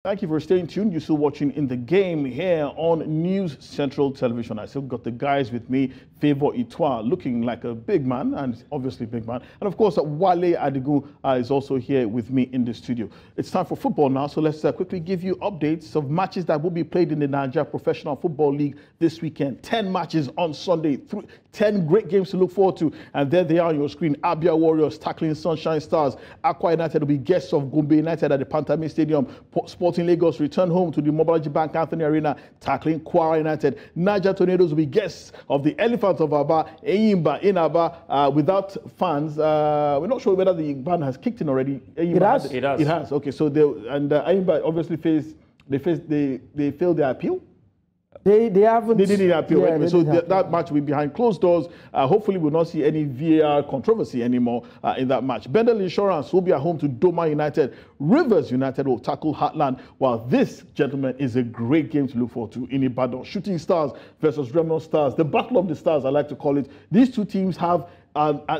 Thank you for staying tuned. You're still watching In the Game here on News Central Television. I still got the guys with me. Favor Itwa, looking like a big man, and obviously big man. And of course, Wale Adigun is also here with me in the studio. It's time for football now, so let's quickly give you updates of matches that will be played in the Nigeria Professional Football League this weekend. 10 matches on Sunday, 10 great games to look forward to. And there they are on your screen. Abia Warriors tackling Sunshine Stars. Aqua United will be guests of Gombe United at the Pantami Stadium. Sporting Lagos return home to the Mobolaji Bank Anthony Arena tackling Kwara United. Niger Tornadoes will be guests of the Elephant of Aba, Eyimba in Aba, without fans. We're not sure whether the ban has kicked in already. It has. It has. Okay, so Eyimba obviously they failed their appeal. They haven't. They didn't appeal. Yeah, anyway. So that match will be behind closed doors. Hopefully, we'll not see any VAR controversy anymore in that match. Bendel Insurance will be at home to Doma United. Rivers United will tackle Heartland. While this, gentlemen, is a great game to look forward to in Ibadan. Shooting Stars versus Remo Stars. The Battle of the Stars, I like to call it. These two teams have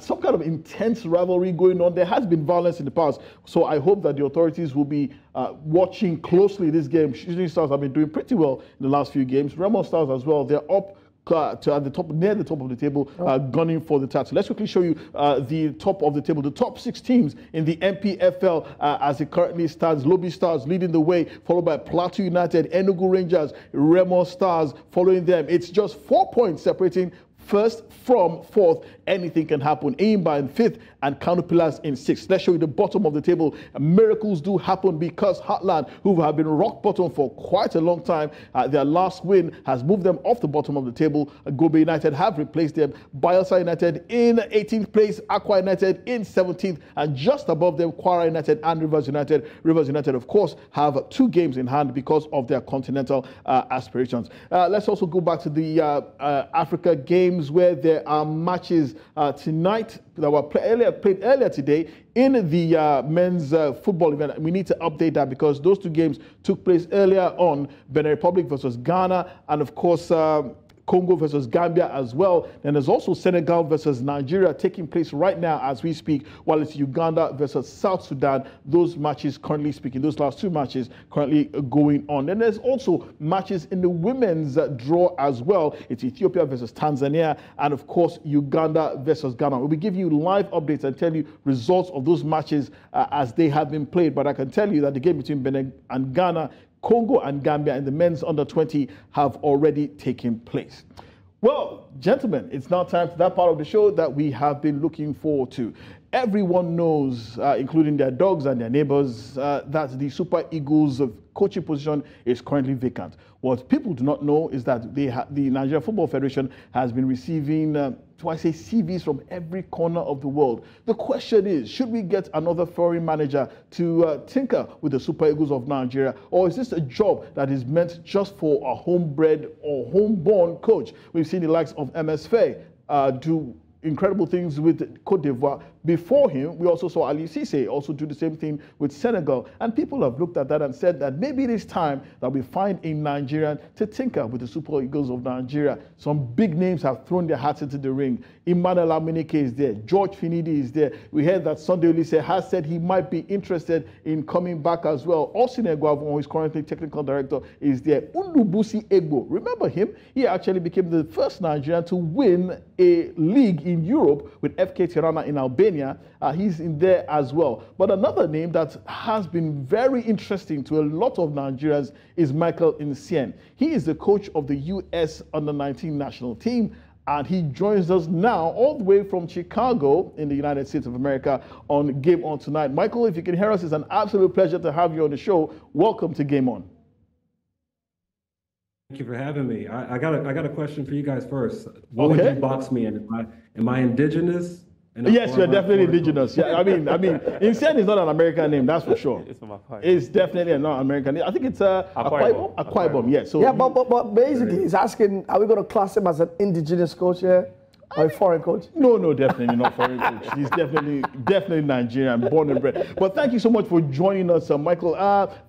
some kind of intense rivalry going on. There has been violence in the past, so I hope that the authorities will be watching closely this game. Shooting Stars have been doing pretty well in the last few games. Remo Stars as well. They're up at the top, near the top of the table, gunning for the title. Let's quickly show you the top of the table. The top 6 teams in the MPFL as it currently stands. Lobby Stars leading the way, followed by Plateau United, Enugu Rangers, Remo Stars following them. It's just 4 points separating first from fourth. Anything can happen. Eyimba in 5th and Kano Pillars in 6th. Let's show you the bottom of the table. Miracles do happen because Heartland, who have been rock bottom for quite a long time, their last win has moved them off the bottom of the table. Gobe United have replaced them. Bayelsa United in 18th place. Aqua United in 17th. And just above them, Kwara United and Rivers United. Rivers United, of course, have 2 games in hand because of their continental aspirations. Let's also go back to the Africa Games, where there are matches tonight that were played earlier today in the men's football event. We need to update that because those 2 games took place earlier on. Benin Republic versus Ghana, and of course Congo versus Gambia as well. Then there's also Senegal versus Nigeria taking place right now as we speak, while it's Uganda versus South Sudan. Those matches currently speaking, those last 2 matches currently going on. Then there's also matches in the women's draw as well. It's Ethiopia versus Tanzania, and of course Uganda versus Ghana. We'll be giving you live updates and tell you results of those matches as they have been played. But I can tell you that the game between Benin and Ghana, Congo and Gambia and the men's under 20 have already taken place. Well, gentlemen, it's now time for that part of the show that we have been looking forward to. Everyone knows, including their dogs and their neighbors, that the Super Eagles coaching position is currently vacant. What people do not know is that the Nigeria Football Federation has been receiving, CVs from every corner of the world. The question is, should we get another foreign manager to tinker with the Super Eagles of Nigeria, or is this a job that is meant just for a homebred or homeborn coach? We've seen the likes of MS Faye do incredible things with Cote d'Ivoire. Before him, we also saw Ali Cisse also do the same thing with Senegal. And people have looked at that and said that maybe it is time that we find a Nigerian to tinker with the Super Eagles of Nigeria. Some big names have thrown their hats into the ring. Emmanuel Amunike is there. George Finidi is there. We heard that Sunday Olise has said he might be interested in coming back as well. Austin Egwavon, who is currently technical director, is there. Undubusi Egbo, remember him? He actually became the first Nigerian to win a league in Europe with FK Tirana in Albania. He's in there as well. But another name that has been very interesting to a lot of Nigerians is Michael Nsien. He is the coach of the U.S. Under-19 national team, and he joins us now all the way from Chicago in the United States of America on Game On tonight. Michael, if you can hear us, it's an absolute pleasure to have you on the show. Welcome to Game On. Thank you for having me. I got a question for you guys first. What would you box me in? Am I indigenous? Yes, you're definitely indigenous. Yeah, I mean, Nsien is not an American name, that's for sure. It's definitely not an American name. I think it's Akwa Ibom. Yeah. So but basically, he's asking, are we going to class him as an indigenous coach here? Or a foreign coach? No, definitely not foreign coach. He's definitely Nigerian, born and bred. But thank you so much for joining us, Michael.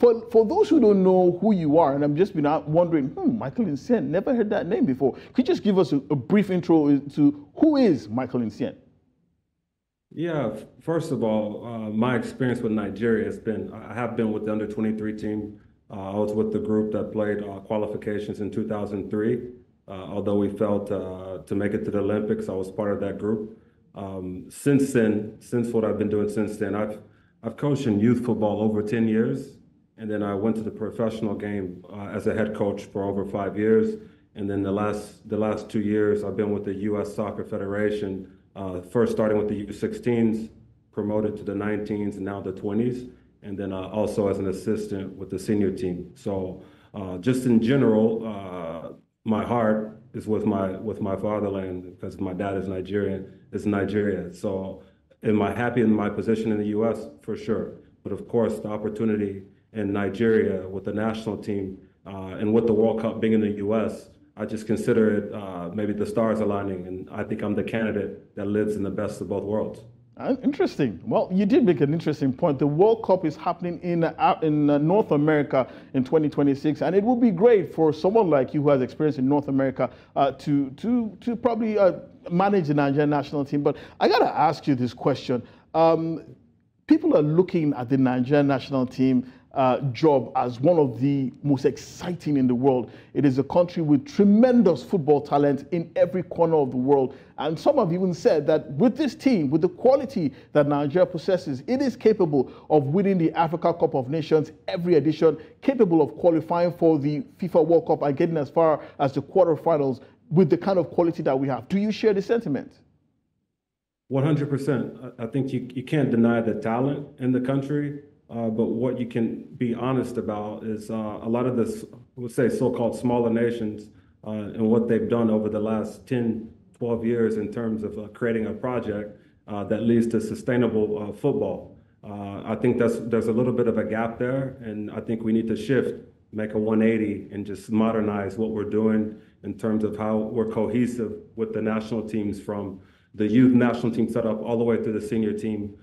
For those who don't know who you are, and I'm just been wondering, Michael Nsien, never heard that name before. Could you just give us a brief intro to who is Michael Nsien? Yeah, first of all, my experience with Nigeria has been, I have been with the under-23 team I was with the group that played qualifications in 2003. Although we failed to make it to the Olympics, I was part of that group. Since then, since what I've been doing since then, I've coached in youth football over 10 years. And then I went to the professional game as a head coach for over 5 years. And then the last 2 years, I've been with the U.S. Soccer Federation, first starting with the U16s, promoted to the 19s and now the 20s, and then also as an assistant with the senior team. So just in general, my heart is with my fatherland because my dad is Nigerian, is Nigeria. So am I happy in my position in the U.S.? For sure. But of course, the opportunity in Nigeria with the national team and with the World Cup being in the U.S., I just consider it maybe the stars aligning, and I think I'm the candidate that lives in the best of both worlds. Interesting. Well, you did make an interesting point. The World Cup is happening in North America in 2026, and it would be great for someone like you who has experience in North America to probably manage the Nigerian national team. But I got to ask you this question. People are looking at the Nigerian national team job as one of the most exciting in the world. It is a country with tremendous football talent in every corner of the world. And some have even said that with this team, with the quality that Nigeria possesses, it is capable of winning the Africa Cup of Nations every edition, capable of qualifying for the FIFA World Cup and getting as far as the quarterfinals with the kind of quality that we have. Do you share the sentiment? 100%. I think you can't deny the talent in the country. But what you can be honest about is a lot of this, we'll say, so-called smaller nations and what they've done over the last 10, 12 years in terms of creating a project that leads to sustainable football. I think there's a little bit of a gap there, and I think we need to shift, make a 180, and just modernize what we're doing in terms of how we're cohesive with the national teams, from the youth national team setup all the way through the senior team.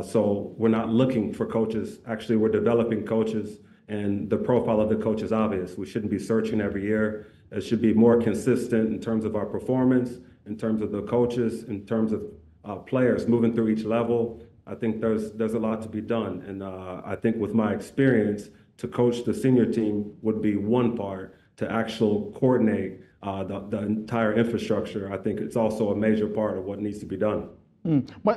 So we're not looking for coaches. Actually, we're developing coaches, and the profile of the coach is obvious. We shouldn't be searching every year. It should be more consistent in terms of our performance, in terms of the coaches, in terms of players moving through each level. I think there's a lot to be done. And I think with my experience, to coach the senior team would be one part. To actually coordinate the entire infrastructure, I think it's also a major part of what needs to be done.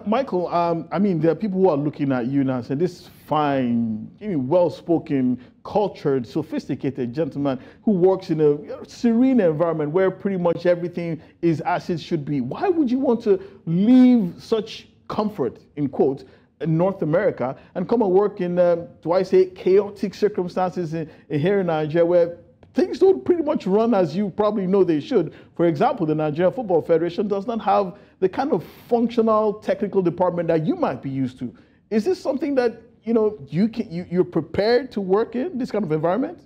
Michael, I mean, there are people who are looking at you now and saying, this fine, well-spoken, cultured, sophisticated gentleman who works in a serene environment where pretty much everything is as it should be. Why would you want to leave such comfort, in quotes, in North America and come and work in, do I say, chaotic circumstances here in Nigeria where things don't pretty much run as you probably know they should? For example, the Nigerian Football Federation does not have the kind of functional technical department that you might be used to. Is this something that you're prepared to work in, this kind of environment?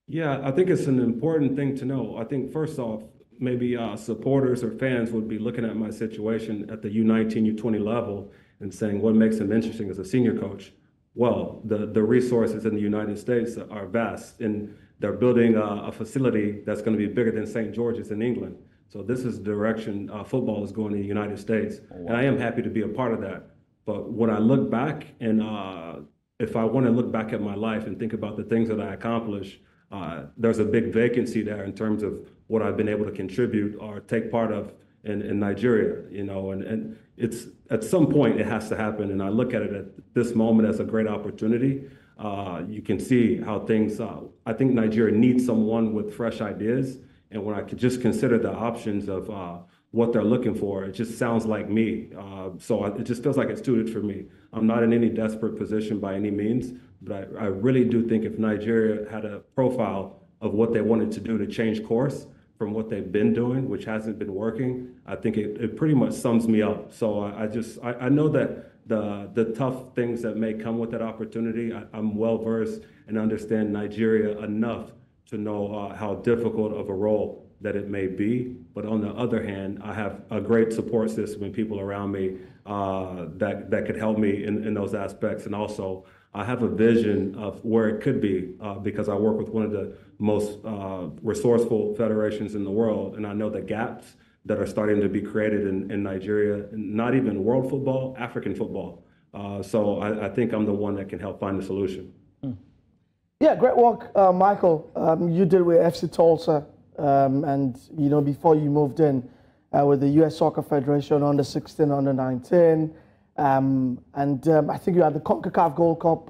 Yeah, I think it's an important thing to know. I think first off, maybe supporters or fans would be looking at my situation at the U19, U20 level and saying, what makes him interesting as a senior coach? Well, the resources in the United States are vast, and they're building a facility that's going to be bigger than St. George's in England. So this is the direction football is going in the United States. Oh, wow. And I am happy to be a part of that. But when I look back, and if I want to look back at my life and think about the things that I accomplished, there's a big vacancy there in terms of what I've been able to contribute or take part of in Nigeria, and it's at some point it has to happen. And I look at it at this moment as a great opportunity. You can see how things, I think Nigeria needs someone with fresh ideas. And when I could just consider the options of what they're looking for, it just sounds like me. So it just feels like it's suited for me. I'm not in any desperate position by any means, but I really do think if Nigeria had a profile of what they wanted to do to change course from what they've been doing, which hasn't been working, I think it pretty much sums me up. So I know that the tough things that may come with that opportunity, I'm well versed and understand Nigeria enough to know how difficult of a role that it may be. But on the other hand, I have a great support system and people around me that could help me in those aspects. And also, I have a vision of where it could be because I work with one of the most resourceful federations in the world. And I know the gaps that are starting to be created in Nigeria, not even world football, African football. So I think I'm the one that can help find the solution. Yeah, great work, Michael. You did with FC Tulsa, and before you moved in with the U.S. Soccer Federation under 16, under 19, I think you had the CONCACAF Gold Cup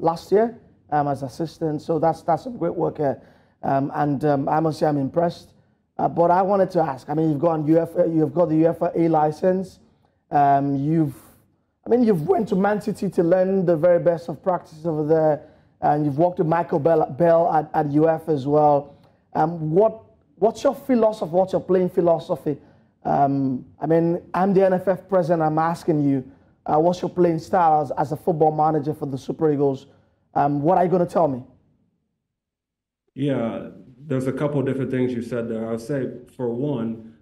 last year as assistant. So that's some great work here, I must say I'm impressed. But I wanted to ask. I mean, you've got the UEFA A license. You've went to Man City to learn the very best of practices over there, and you've worked with Michael Bell at UEFA as well. What's your philosophy? What's your playing philosophy? I'm the NFF president. I'm asking you, what's your playing style as a football manager for the Super Eagles? What are you going to tell me? Yeah, there's a couple of different things you said there. I would say, for one,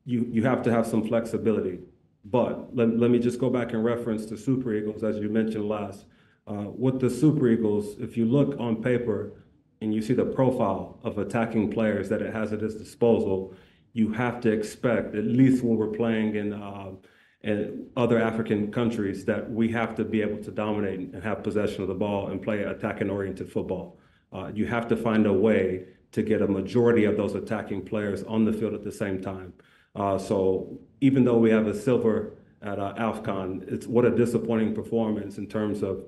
you have to have some flexibility. But let me just go back and reference the Super Eagles, as you mentioned last. With the Super Eagles, if you look on paper and you see the profile of attacking players that it has at its disposal, you have to expect, at least when we're playing in other African countries, that we have to be able to dominate and have possession of the ball and play attacking-oriented football. You have to find a way to get a majority of those attacking players on the field at the same time. So even though we have a silver at AFCON, it's what a disappointing performance in terms of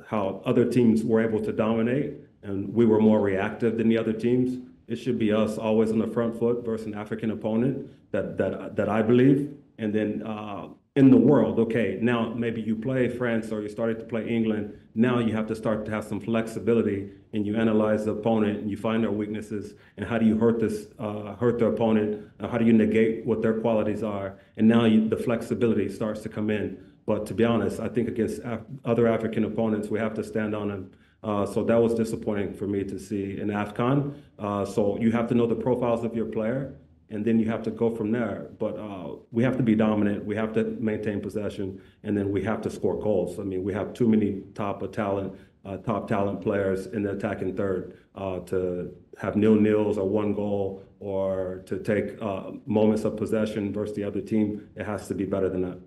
how other teams were able to dominate and we were more reactive than the other teams. It should be us always on the front foot versus an African opponent that I believe. And then in the world, okay, now maybe you play France or you started to play England. Now you have to start to have some flexibility and you analyze the opponent and you find their weaknesses and how do you hurt their opponent? How do you negate what their qualities are? And now the flexibility starts to come in. But to be honest, I think against other African opponents, we have to stand on them. So that was disappointing for me to see in AFCON. So you have to know the profiles of your player, and then you have to go from there. But we have to be dominant. We have to maintain possession, and then we have to score goals. I mean, we have too many top talent players in the attacking third to have 0-0s or 1 goal, or to take moments of possession versus the other team. It has to be better than that.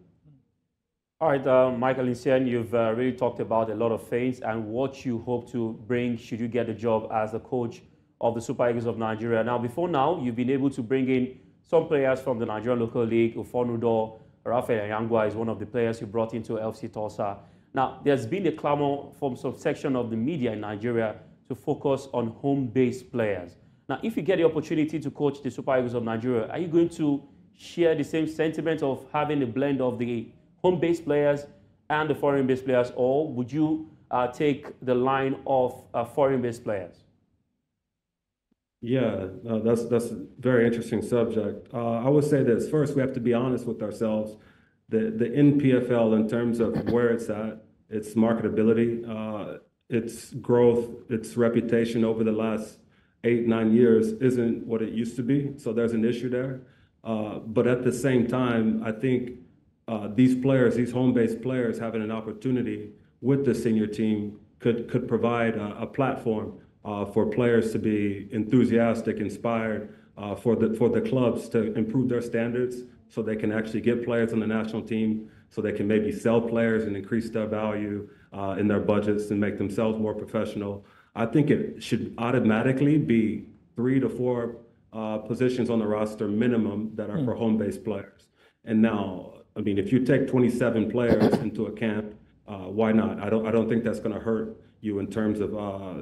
All right, Michael Nsien, you've really talked about a lot of things and what you hope to bring should you get the job as the coach of the Super Eagles of Nigeria. Now, before now, you've been able to bring in some players from the Nigerian local league. Ufonudo, Rafael Yangwa is one of the players you brought into FC Tulsa. Now, there's been a clamor from some section of the media in Nigeria to focus on home-based players. Now, if you get the opportunity to coach the Super Eagles of Nigeria, are you going to share the same sentiment of having a blend of the home-based players and the foreign-based players, or would you take the line of foreign-based players? Yeah, that's a very interesting subject. I would say this. First, we have to be honest with ourselves. The NPFL, in terms of where it's at, its marketability, its growth, its reputation over the last 8-9 years isn't what it used to be. So there's an issue there. But at the same time, I think these players, these home-based players, having an opportunity with the senior team could provide a platform for players to be enthusiastic, inspired, for the clubs to improve their standards so they can actually get players on the national team, so they can maybe sell players and increase their value in their budgets and make themselves more professional. I think it should automatically be 3 to 4 positions on the roster minimum that are for home-based players. And now, I mean, if you take 27 players into a camp, why not? I don't think that's going to hurt you in terms of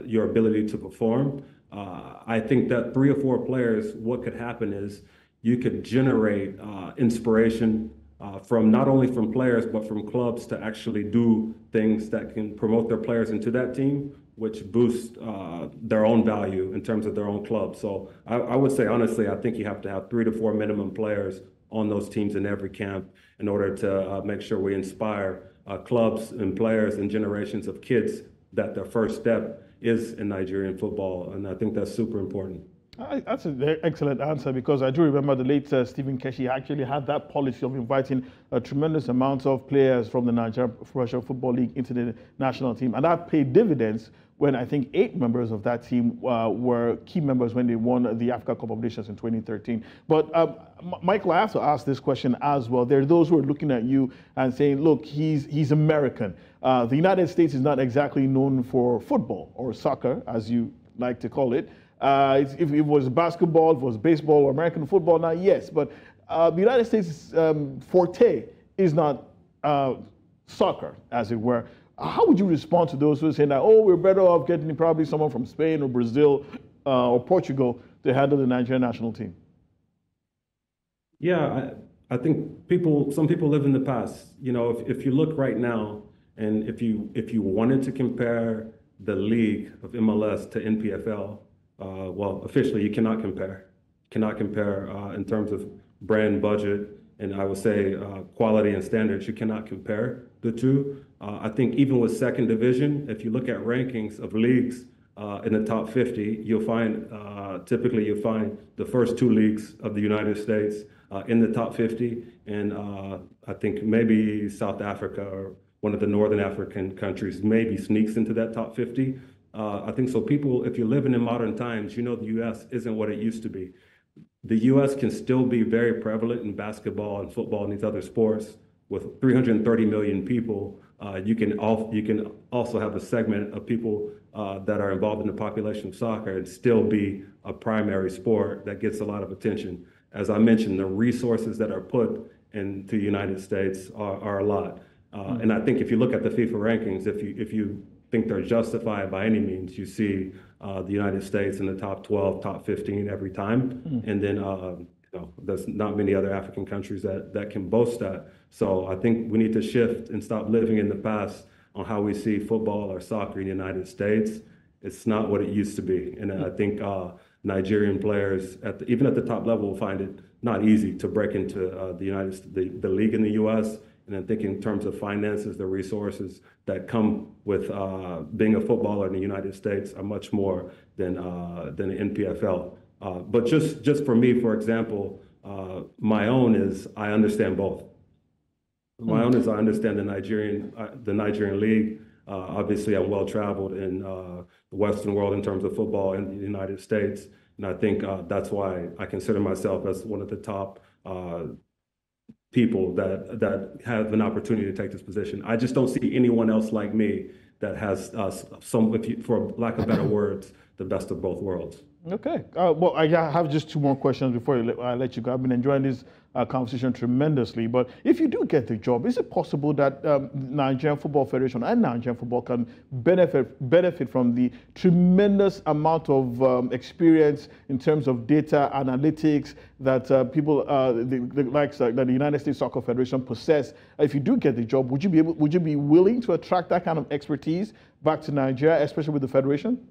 your ability to perform. I think that 3 or 4 players, what could happen is you could generate inspiration from not only from players, but from clubs to actually do things that can promote their players into that team, which boost their own value in terms of their own club. So I would say, honestly, I think you have to have 3 to 4 minimum players on those teams in every camp in order to make sure we inspire clubs and players and generations of kids that their first step is in Nigerian football. And I think that's super important. That's an excellent answer, because I do remember the late Stephen Keshi actually had that policy of inviting a tremendous amount of players from the Nigerian Professional Football League into the national team. And that paid dividends when I think 8 members of that team were key members when they won the Africa Cup of Nations in 2013. But Michael, I have to ask this question as well. There are those who are looking at you and saying, look, he's American. The United States is not exactly known for football or soccer, as you like to call it. If it was basketball, if it was baseball or American football, now yes. But the United States' forte is not soccer, as it were. How would you respond to those who are saying that, oh, we're better off getting probably someone from Spain or Brazil or Portugal to handle the Nigerian national team? Yeah, I think some people live in the past. You know, if you look right now, and if you wanted to compare the league of MLS to NPFL, well, officially you cannot compare. Cannot compare in terms of brand, budget, and I would say quality and standards. You cannot compare the two. I think even with second division, if you look at rankings of leagues in the top 50, you'll find typically you'll find the first 2 leagues of the United States in the top 50, and I think maybe South Africa or one of the Northern African countries maybe sneaks into that top 50. I think so. People, if you're living in modern times, you know the U.S. isn't what it used to be. The U.S. can still be very prevalent in basketball and football and these other sports. With 330 million people, you can also have a segment of people that are involved in the population of soccer and still be a primary sport that gets a lot of attention. As I mentioned, the resources that are put into the United States are a lot. And I think if you look at the FIFA rankings, if you think they're justified by any means, you see the United States in the top 12, top 15 every time. And then there's not many other African countries that can boast that. So I think we need to shift and stop living in the past on how we see football or soccer in the United States. It's not what it used to be. And I think Nigerian players, even at the top level, will find it not easy to break into the league in the U.S. And I think in terms of finances, the resources that come with being a footballer in the United States are much more than the NPFL. But just for me, for example, my own is I understand both. My own is I understand the Nigerian league. Obviously, I'm well traveled in the Western world in terms of football in the United States, and I think that's why I consider myself as one of the top people that have an opportunity to take this position. I just don't see anyone else like me that has for lack of better words, the best of both worlds. Okay. Well, I have just 2 more questions before I let you go. I've been enjoying this conversation tremendously. But if you do get the job, is it possible that Nigerian Football Federation and Nigerian football can benefit from the tremendous amount of experience in terms of data analytics that people, that the United States Soccer Federation possess? If you do get the job, would you be willing to attract that kind of expertise back to Nigeria, especially with the federation?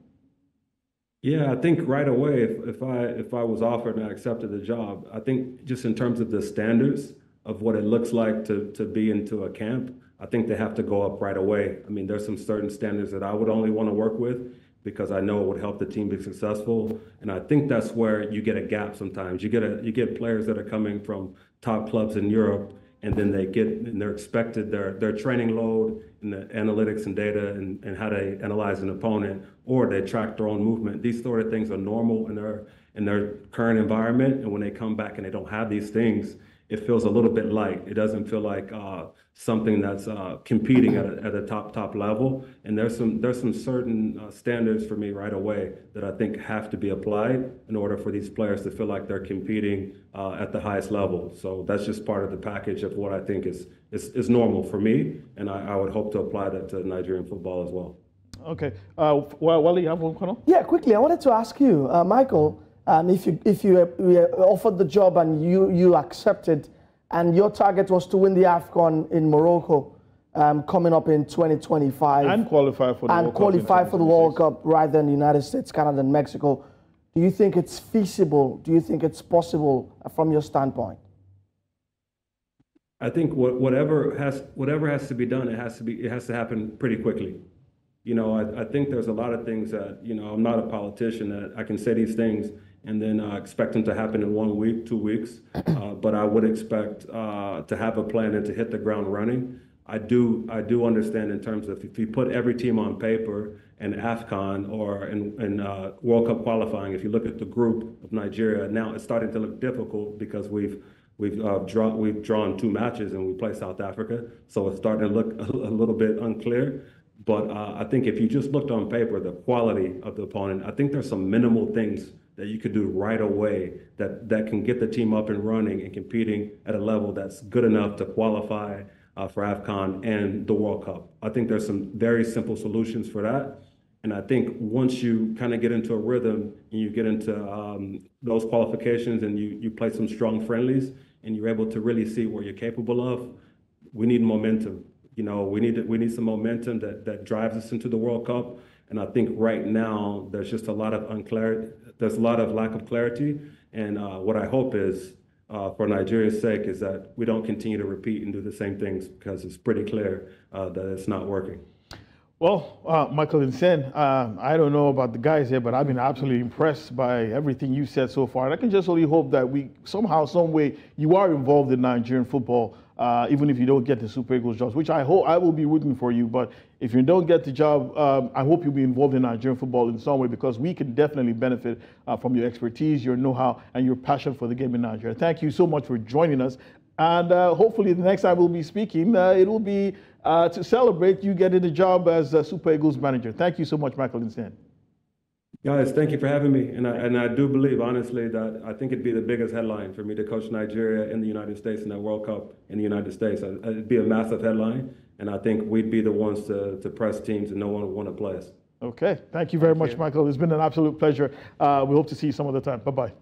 Yeah, I think right away, if I was offered and I accepted the job, I think just in terms of the standards of what it looks like to be into a camp, I think they have to go up right away. I mean, there's some certain standards that I would only want to work with because I know it would help the team be successful. And I think that's where you get a gap sometimes. You get players that are coming from top clubs in Europe, and then they're expected their training load and the analytics and data and how they analyze an opponent, or they track their own movement. These sort of things are normal in their current environment, and when they come back and they don't have these things, it feels a little bit light. It doesn't feel like something that's competing at a top level. And there's some certain standards for me right away that I think have to be applied in order for these players to feel like they're competing at the highest level. So that's just part of the package of what I think is normal for me, and I would hope to apply that to Nigerian football as well. Okay. Wally, you have one question? Yeah, quickly, I wanted to ask you, Michael, if you were offered the job and you accepted, and your target was to win the AFCON in Morocco coming up in 2025. And qualify for the World Cup. Qualify for the World Cup rather than the United States, Canada, and Mexico. Do you think it's feasible? Do you think it's possible from your standpoint? I think whatever has to be done, it has to happen pretty quickly. You know, I think there's a lot of things that, you know, I'm not a politician that I can say these things and then expect them to happen in 1 week, 2 weeks. But I would expect to have a plan and to hit the ground running. I do understand in terms of if you put every team on paper in AFCON or in World Cup qualifying, if you look at the group of Nigeria, now it's starting to look difficult because we've drawn 2 matches and we play South Africa, so it's starting to look a little bit unclear. But I think if you just looked on paper, the quality of the opponent, I think there's some minimal things that you could do right away that can get the team up and running and competing at a level that's good enough to qualify for AFCON and the World Cup. I think there's some very simple solutions for that. And I think once you kind of get into a rhythm and you get into those qualifications and you play some strong friendlies and you're able to really see what you're capable of, we need momentum. You know, we need some momentum that drives us into the World Cup. And I think right now there's just a lot of unclarity. There's a lot of lack of clarity. And what I hope is, for Nigeria's sake, is that we don't continue to repeat and do the same things, because it's pretty clear that it's not working. Well, Michael Nsien, I don't know about the guys here, but I've been absolutely impressed by everything you said so far. And I can just only hope that we somehow, some way, you are involved in Nigerian football, even if you don't get the Super Eagles jobs, which I hope I will be rooting for you. But if you don't get the job, I hope you'll be involved in Nigerian football in some way, because we can definitely benefit from your expertise, your know-how, and your passion for the game in Nigeria. Thank you so much for joining us. And hopefully the next time we'll be speaking, it will be to celebrate you getting the job as Super Eagles manager. Thank you so much, Michael Nsien. Guys, thank you for having me. And I do believe, honestly, that I think it'd be the biggest headline for me to coach Nigeria in the United States in that World Cup in the United States. It'd be a massive headline. And I think we'd be the ones to press teams and no one would want to play us. Okay. Thank you very much, Michael. It's been an absolute pleasure. We hope to see you some other time. Bye-bye.